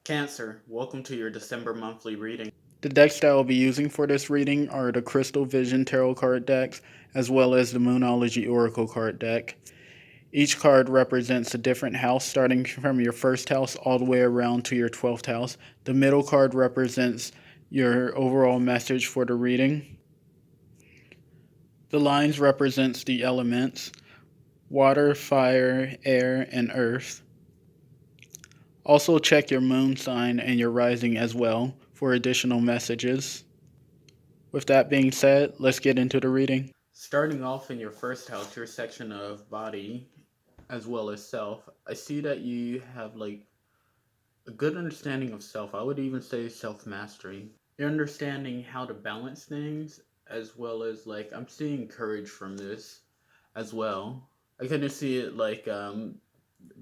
Cancer, welcome to your December monthly reading. The decks that I'll be using for this reading are the Crystal Vision Tarot card decks, as well as the Moonology Oracle card deck. Each card represents a different house, starting from your first house all the way around to your 12th house. The middle card represents your overall message for the reading. The lines represents the elements: water, fire, air, and earth. Also check your moon sign and your rising as well for additional messages. With that being said, let's get into the reading. Starting off in your first house, your section of body as well as self, I see that you have like a good understanding of self. I would even say self mastery. You're understanding how to balance things as well as like I'm seeing courage from this as well. I kind of see it like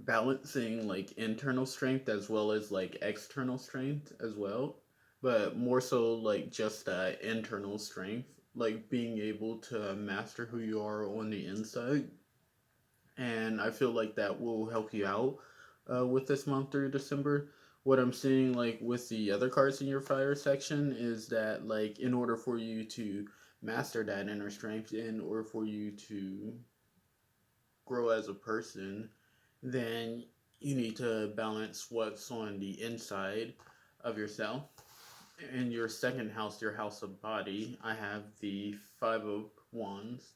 balancing like internal strength as well as like external strength as well, but more so like just internal strength, like being able to master who you are on the inside. And I feel like that will help you out with this month through December. What I'm seeing like with the other cards in your fire section is that like in order for you to master that inner strength, in order for you to grow as a person, then you need to balance what's on the inside of yourself. In your second house, your house of body, I have the Five of Wands.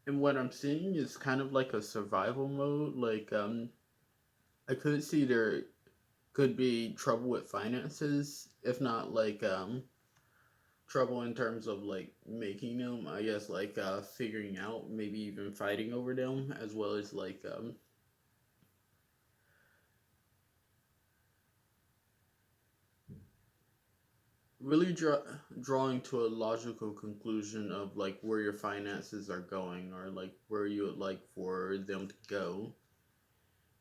And what I'm seeing is kind of like a survival mode. I could see there could be trouble with finances, if not like trouble in terms of like making them. I guess like figuring out, maybe even fighting over them, as well as like really drawing to a logical conclusion of like where your finances are going, or like where you would like for them to go.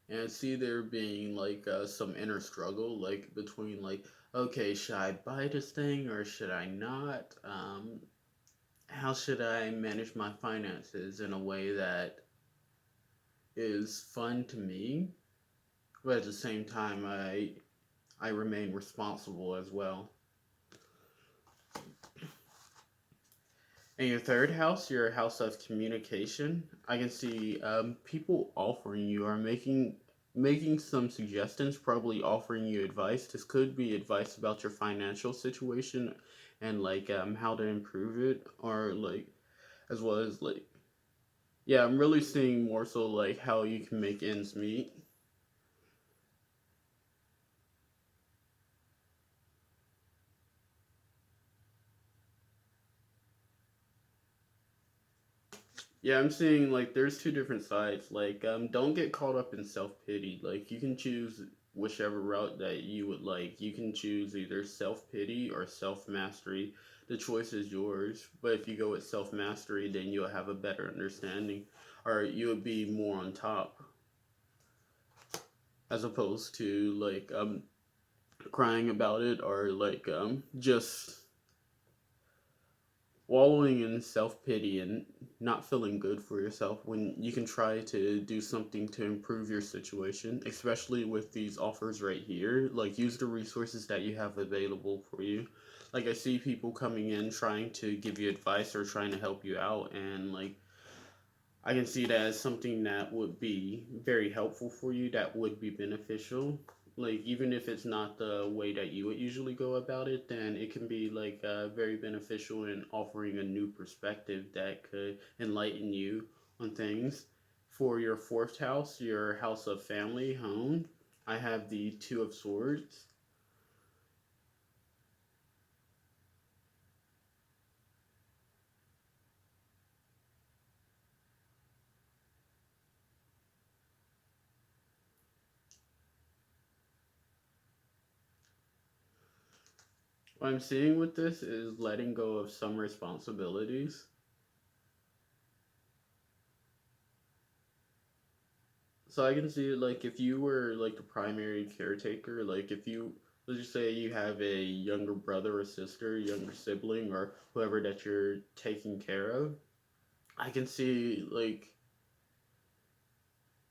And I see there being like some inner struggle, like between like, okay, should I buy this thing or should I not? How should I manage my finances in a way that is fun to me, but at the same time I remain responsible as well. In your third house, your house of communication, I can see people offering you or making some suggestions, probably offering you advice. This could be advice about your financial situation and like how to improve it, or like as well as like yeah, I'm really seeing more so like how you can make ends meet. Yeah, I'm seeing like there's two different sides. Like, don't get caught up in self pity. Like, you can choose whichever route that you would like. You can choose either self pity or self mastery. The choice is yours. But if you go with self mastery, then you'll have a better understanding, or you'll be more on top, as opposed to like crying about it, or like just wallowing in self pity and not feeling good for yourself, when you can try to do something to improve your situation, especially with these offers right here. Like, use the resources that you have available for you. Like, I see people coming in trying to give you advice or trying to help you out, and like I can see that as something that would be very helpful for you, that would be beneficial. Like, even if it's not the way that you would usually go about it, then it can be like very beneficial in offering a new perspective that could enlighten you on things. For your fourth house, your house of family, home, I have the Two of Swords. What I'm seeing with this is letting go of some responsibilities. So I can see like if you were like the primary caretaker, like if you let's just say you have a younger brother or sister, younger sibling, or whoever that you're taking care of. I can see like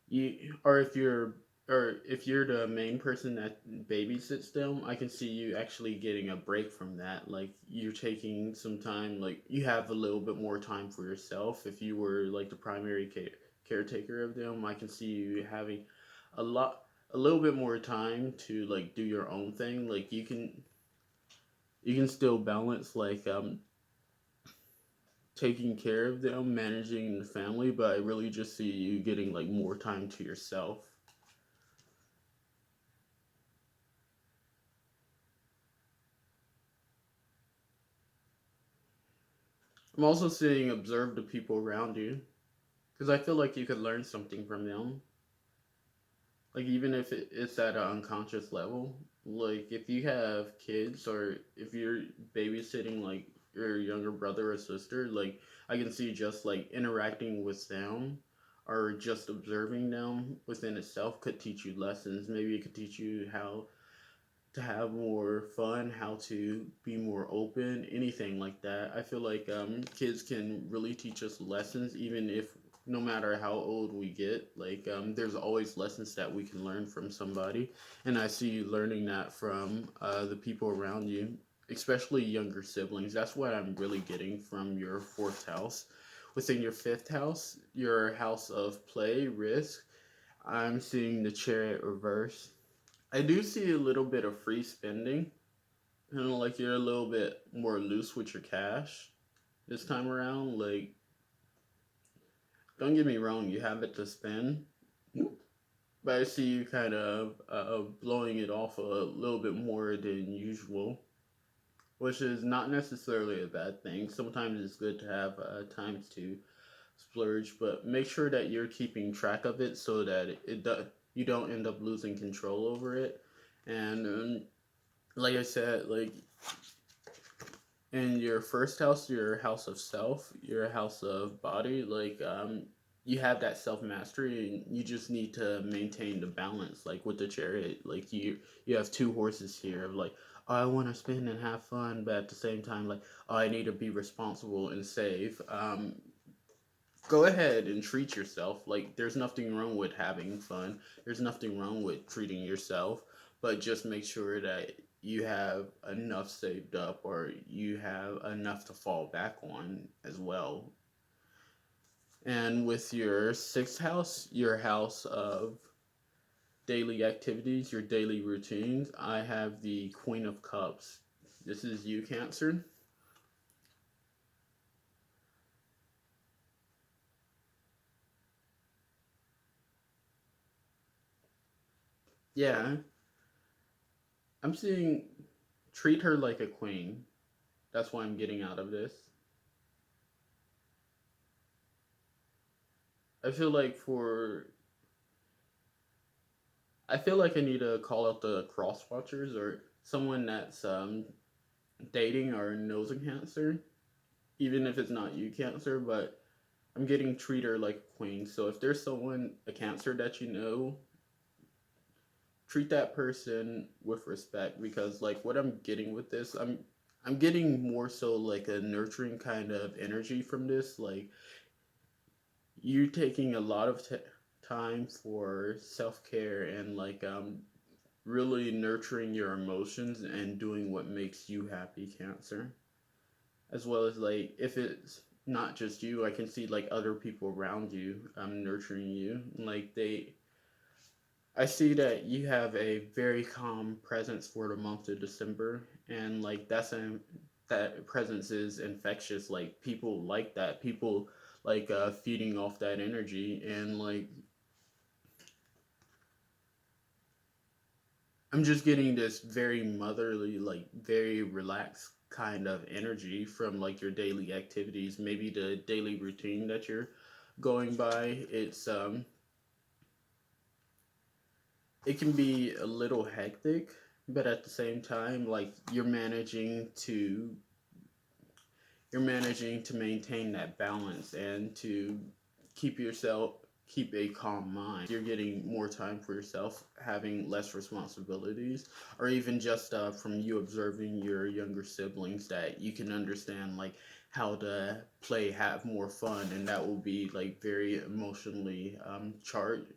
you, or if you're the main person that babysits them, I can see you actually getting a break from that. Like you're taking some time, like you have a little bit more time for yourself. If you were like the primary caretaker of them, I can see you having a lot, a little bit more time to like do your own thing. Like you can still balance like taking care of them, managing the family, but I really just see you getting like more time to yourself. I'm also seeing observe the people around you because I feel like you could learn something from them. Like even if it's at an unconscious level, like if you have kids or if you're babysitting like your younger brother or sister, like I can see just like interacting with them or just observing them within itself could teach you lessons. Maybe it could teach you how to have more fun, how to be more open, anything like that. I feel like kids can really teach us lessons, even if no matter how old we get. Like there's always lessons that we can learn from somebody, and I see you learning that from the people around you, especially younger siblings. That's what I'm really getting from your fourth house. Within your fifth house, your house of play, risk, I'm seeing the chariot reverse. I do see a little bit of free spending. You know, like you're a little bit more loose with your cash this time around. Like, don't get me wrong, you have it to spend, but I see you kind of blowing it off a little bit more than usual, which is not necessarily a bad thing. Sometimes it's good to have times to splurge, but make sure that you're keeping track of it so that you don't end up losing control over it. And like I said, like in your first house, your house of self, your house of body, like you have that self mastery and you just need to maintain the balance like with the chariot. Like you have two horses here of like, oh, I want to spend and have fun, but at the same time like, oh, I need to be responsible and save. Go ahead and treat yourself. Like there's nothing wrong with having fun. There's nothing wrong with treating yourself, but just make sure that you have enough saved up or you have enough to fall back on as well. And with your sixth house, your house of daily activities, your daily routines, I have the Queen of Cups. This is you, Cancer. Yeah, I'm seeing treat her like a queen. That's what I'm getting out of this. I feel like for I feel like I need to call out the cross watchers or someone that's dating or knows a cancer, even if it's not you cancer, but I'm getting treat her like a queen. So if there's someone a cancer that you know, treat that person with respect because like what I'm getting with this, I'm getting more so like a nurturing kind of energy from this. Like you taking a lot of time for self care and like really nurturing your emotions and doing what makes you happy, Cancer. As well as like if it's not just you, I can see like other people around you nurturing you. Like they I see that you have a very calm presence for the month of December and like that presence is infectious. Like people like that. People like feeding off that energy and like I'm just getting this very motherly, like very relaxed kind of energy from like your daily activities, maybe the daily routine that you're going by. It can be a little hectic, but at the same time like you're managing to maintain that balance and to keep yourself keep a calm mind. You're getting more time for yourself, having less responsibilities, or even just from you observing your younger siblings that you can understand like how to play, have more fun, and that will be like very emotionally charged.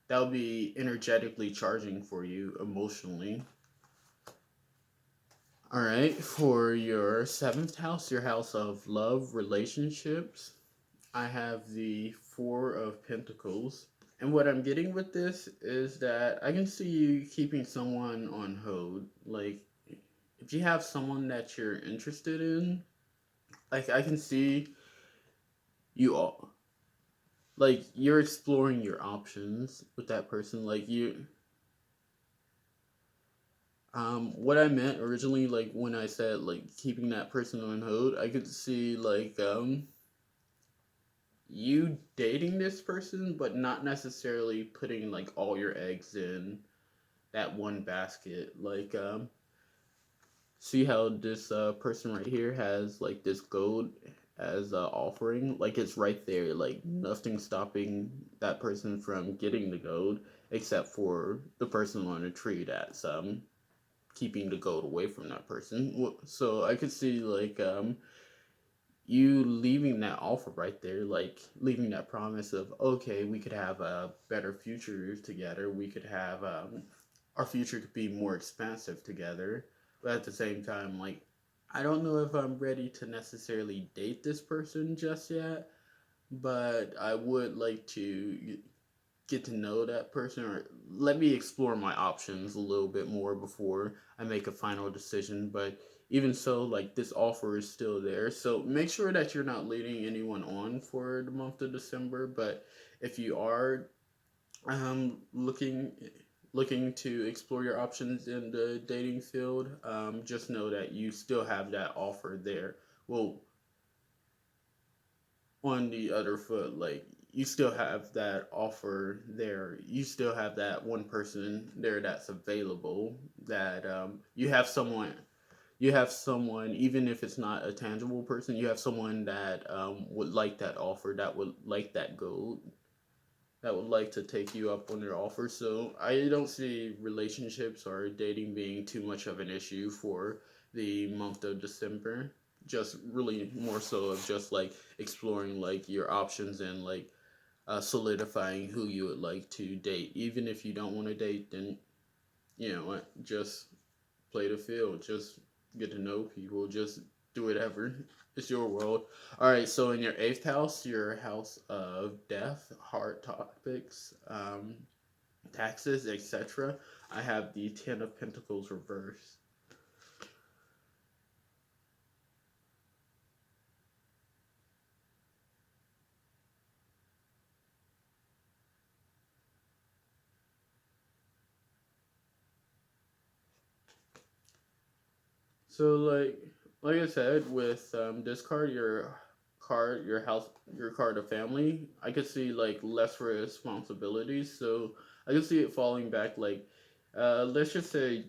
That will be energetically charging for you emotionally. All right, for your seventh house, your house of love, relationships, I have the Four of Pentacles. And what I'm getting with this is that I can see you keeping someone on hold. Like, if you have someone that you're interested in, like, I can see you all. Like, you're exploring your options with that person. Like, you. What I meant originally, like, when I said, like, keeping that person on hold, I could see, like, you dating this person, but not necessarily putting like all your eggs in that one basket. Like, see how this person right here has like this gold as offering? Like, it's right there. Like, nothing stopping that person from getting the gold, except for the person on the tree that's keeping the gold away from that person. So I could see like you leaving that offer right there, like leaving that promise of, okay, we could have a better future together. We could have our future could be more expansive together. But at the same time, like, I don't know if I'm ready to necessarily date this person just yet, but I would like to get to know that person, or let me explore my options a little bit more before I make a final decision. But even so, like, this offer is still there. So make sure that you're not leading anyone on for the month of December. But if you are looking to explore your options in the dating field, just know that you still have that offer there. Well, on the other foot, like, you still have that offer there. You still have that one person there that's available. That you have someone, even if it's not a tangible person, you have someone that would like that offer, that would like that goal, that would like to take you up on their offer. So I don't see relationships or dating being too much of an issue for the month of December. Just really more so of just like exploring like your options and like solidifying who you would like to date. Even if you don't want to date, then you know what, just play the field, just get to know people, just do whatever. It's your world. All right, so in your eighth house, your house of death, hard topics, taxes, etc., I have the Ten of Pentacles reversed. So like I said, with this card, your house, your card of family, I could see like less responsibilities. So I could see it falling back. Like, let's just say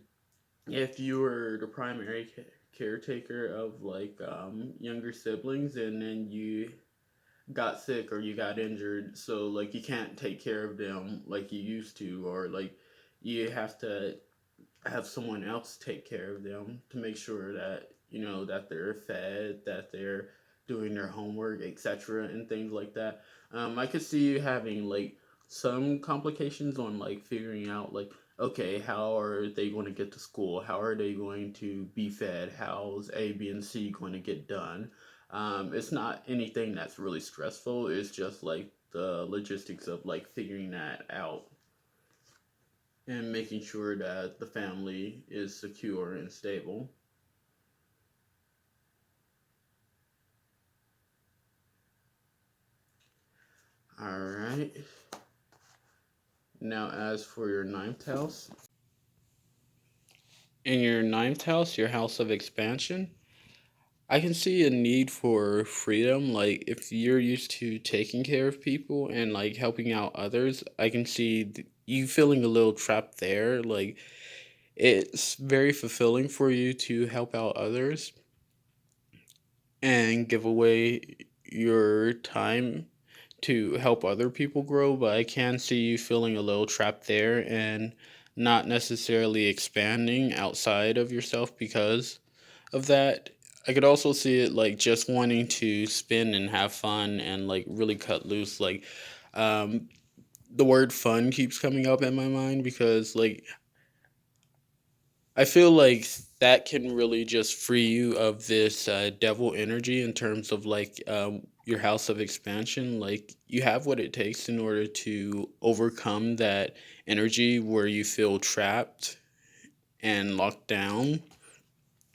if you were the primary caretaker of like younger siblings, and then you got sick or you got injured, so like you can't take care of them like you used to, or like you have to have someone else take care of them to make sure that you know that they're fed, that they're doing their homework, etc., and things like that. I could see you having like some complications on like figuring out like, okay, how are they going to get to school? How are they going to be fed? How's A, B, and C going to get done? It's not anything that's really stressful. It's just like the logistics of like figuring that out and making sure that the family is secure and stable. All right. Now, as for your ninth house, in your ninth house, your house of expansion, I can see a need for freedom. Like, if you're used to taking care of people and like helping out others, I can see you feeling a little trapped there. Like, it's very fulfilling for you to help out others and give away your time to help other people grow, but I can see you feeling a little trapped there and not necessarily expanding outside of yourself because of that. I could also see it like just wanting to spin and have fun and like really cut loose. Like, um, the word fun keeps coming up in my mind because like I feel like that can really just free you of this devil energy in terms of like your house of expansion. Like you have what it takes in order to overcome that energy where you feel trapped and locked down.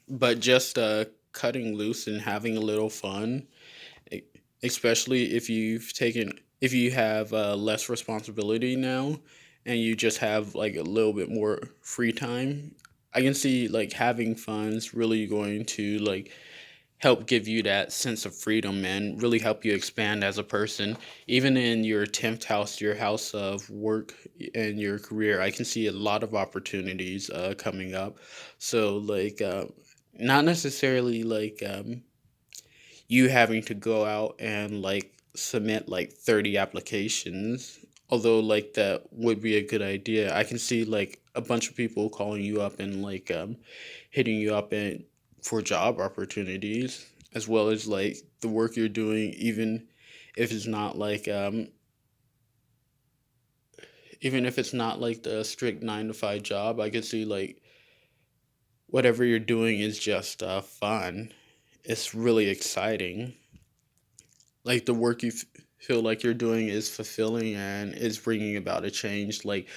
But just cutting loose and having a little fun, e- especially if you have less responsibility now and you just have like a little bit more free time. I can see like having fun's really going to like help give you that sense of freedom and really help you expand as a person. Even in your 10th house, your house of work and your career, I can see a lot of opportunities coming up. So like not necessarily like you having to go out and like submit like 30 applications, although like that would be a good idea. I can see like a bunch of people calling you up and like hitting you up and for job opportunities, as well as like the work you're doing, if it's not like even if it's not like the strict 9 to 5 job. I could see like whatever you're doing is just fun. It's really exciting. Like the work feel like you're doing is fulfilling and is bringing about a change. Like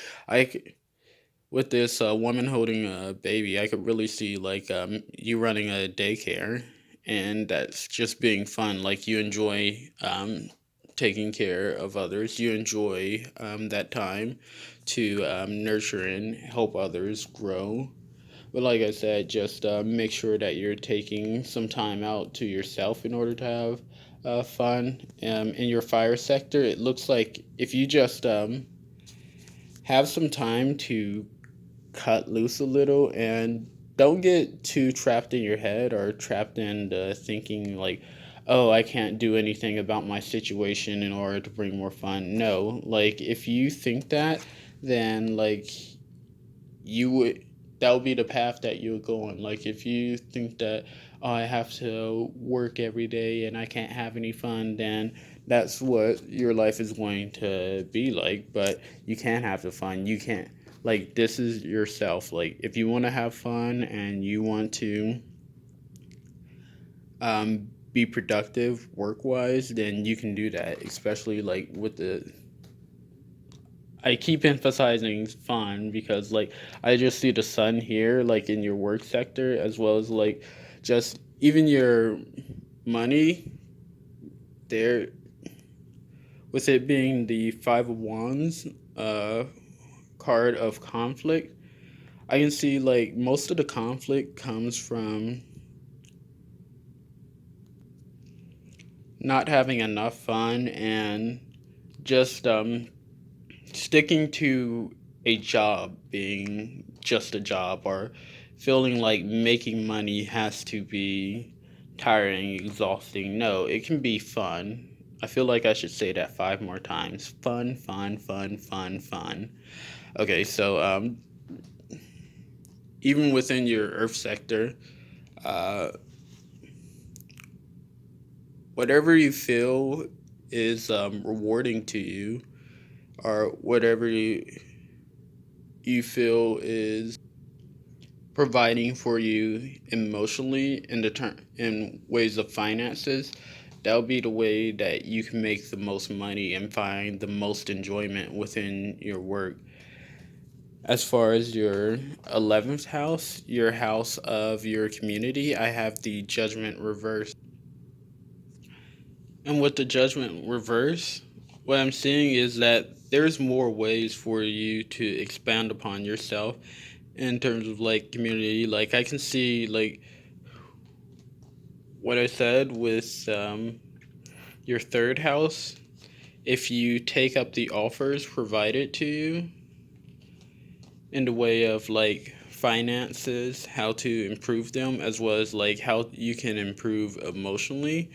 with this woman holding a baby, I could really see like you running a daycare, and that's just being fun. Like you enjoy taking care of others. You enjoy that time to nurture and help others grow. But like I said, just make sure that you're taking some time out to yourself in order to have fun. In your fire sector, it looks like if you just have some time to cut loose a little and don't get too trapped in your head or trapped in the thinking like, oh, I can't do anything about my situation in order to bring more fun. No, like if you think that, then like you would that would be the path that you would go on. Like if you think that, oh, I have to work every day and I can't have any fun, then that's what your life is going to be like. But you can have the fun. You can't, like, this is yourself. Like if you want to have fun and you want to be productive work wise, then you can do that, especially like with the I keep emphasizing fun because like I just see the sun here like in your work sector, as well as like just even your money there, with it being the 5 of Wands uh card of conflict. I can see like most of the conflict comes from not having enough fun and just sticking to a job being just a job, or feeling like making money has to be tiring, exhausting. No, it can be fun. I feel like I should say that 5 more times. Fun, fun, fun, fun, fun. Okay, so even within your earth sector, uh, whatever you feel is rewarding to you, or whatever you feel is providing for you emotionally in in ways of finances, that'll be the way that you can make the most money and find the most enjoyment within your work. As far as your 11th house, your house of your community, I have the judgment reverse. And with the judgment reverse, what I'm seeing is that there's more ways for you to expand upon yourself in terms of like community. Like I can see like what I said with your third house. If you take up the offers provided to you in the way of like finances, how to improve them, as well as like how you can improve emotionally,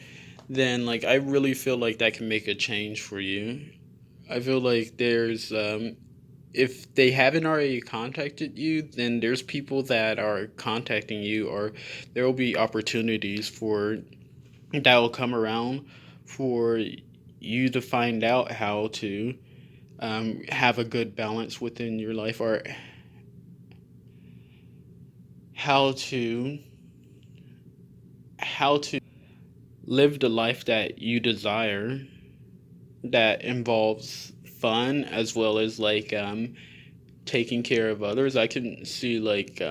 then like I really feel like that can make a change for you. I feel like there's if they haven't already contacted you, then there's people that are contacting you, or there will be opportunities for that will come around for you to find out how to have a good balance within your life, or how to how to live the life that you desire, that involves fun as well as like taking care of others. I can see like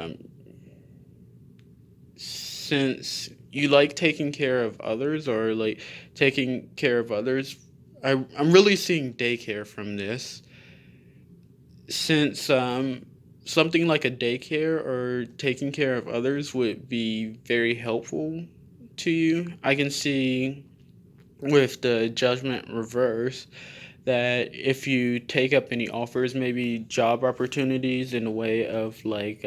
since you like taking care of others, or like taking care of others, I'm really seeing daycare from this, since something like a daycare or taking care of others would be very helpful to you. I can see with the judgment reverse that if you take up any offers, maybe job opportunities in a way of like,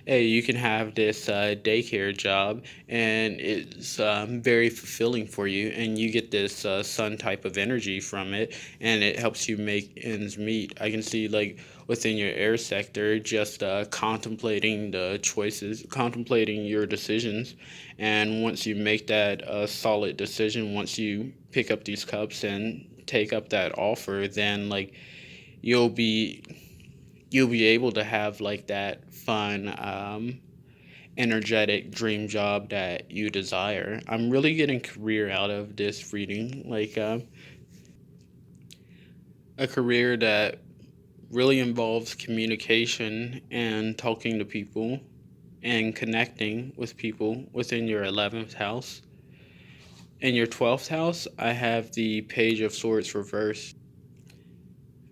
hey, you can have this daycare job and it's very fulfilling for you, and you get this sun type of energy from it, and it helps you make ends meet. I can see like within your air sector, just contemplating the choices, contemplating your decisions, and once you make that solid decision, once you pick up these cups and take up that offer, then like you'll be you'll be able to have like that fun energetic dream job that you desire. I'm really getting career out of this reading, like a career that really involves communication and talking to people and connecting with people within your 11th house. In your 12th house, I have the Page of Swords reversed.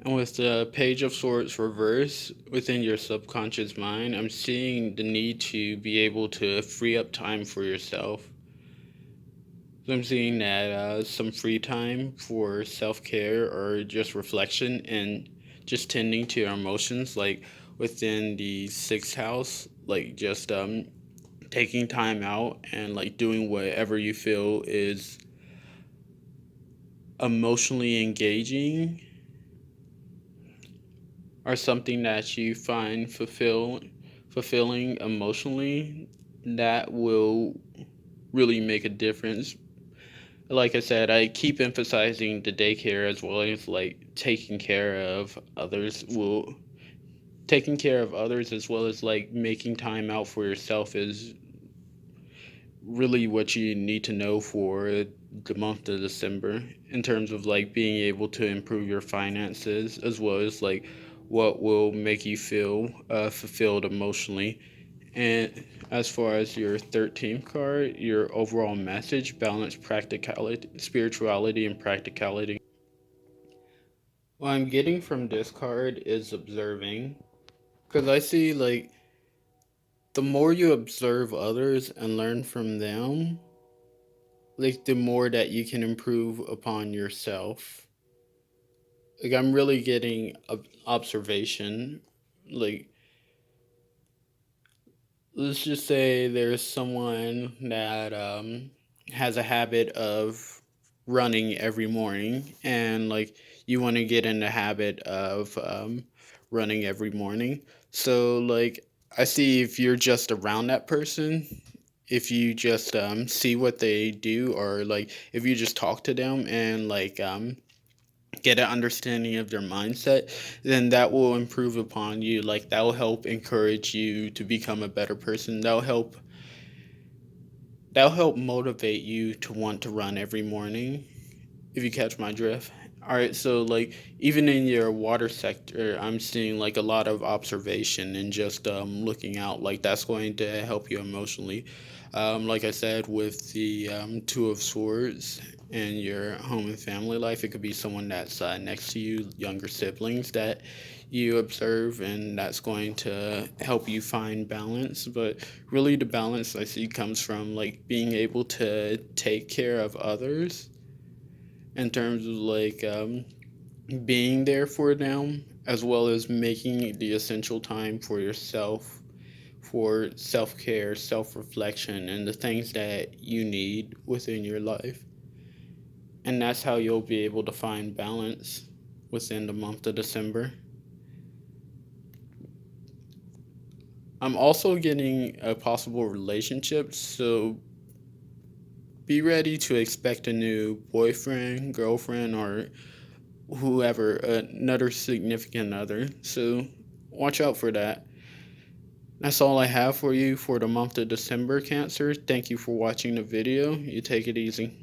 And with the Page of Swords reverse within your subconscious mind, I'm seeing the need to be able to free up time for yourself. So I'm seeing that some free time for self-care or just reflection and just tending to your emotions, like within the 6th house, like just taking time out and like doing whatever you feel is emotionally engaging, or something that you find fulfilling emotionally, that will really make a difference. Like I said, I keep emphasizing the daycare as well as like taking care of others as well as like making time out for yourself is really what you need to know for the month of December, in terms of like being able to improve your finances as well as like what will make you feel fulfilled emotionally. And as far as your 13th card, your overall message, balance, practicality, spirituality, and practicality. What I'm getting from this card is observing. Because I see like the more you observe others and learn from them, like the more that you can improve upon yourself. Like I'm really getting observation. Like, let's just say there's someone that has a habit of running every morning, and like you want to get in the habit of running every morning. So like I see if you're just around that person, if you just see what they do, or like if you just talk to them and like get an understanding of their mindset, then that will improve upon you. Like that will help encourage you to become a better person. That'll help motivate you to want to run every morning, if you catch my drift. All right, so like even in your water sector, I'm seeing like a lot of observation and just looking out. Like that's going to help you emotionally. Like I said, with the Two of Swords and your home and family life, it could be someone that's next to you, younger siblings that you observe, and that's going to help you find balance. But really, the balance I see comes from like being able to take care of others, in terms of like being there for them, as well as making the essential time for yourself, for self-care, self-reflection, and the things that you need within your life. And that's how you'll be able to find balance within the month of December. I'm also getting a possible relationship, so be ready to expect a new boyfriend, girlfriend, or whoever, another significant other. So watch out for that. That's all I have for you for the month of December, Cancer. Thank you for watching the video. You take it easy.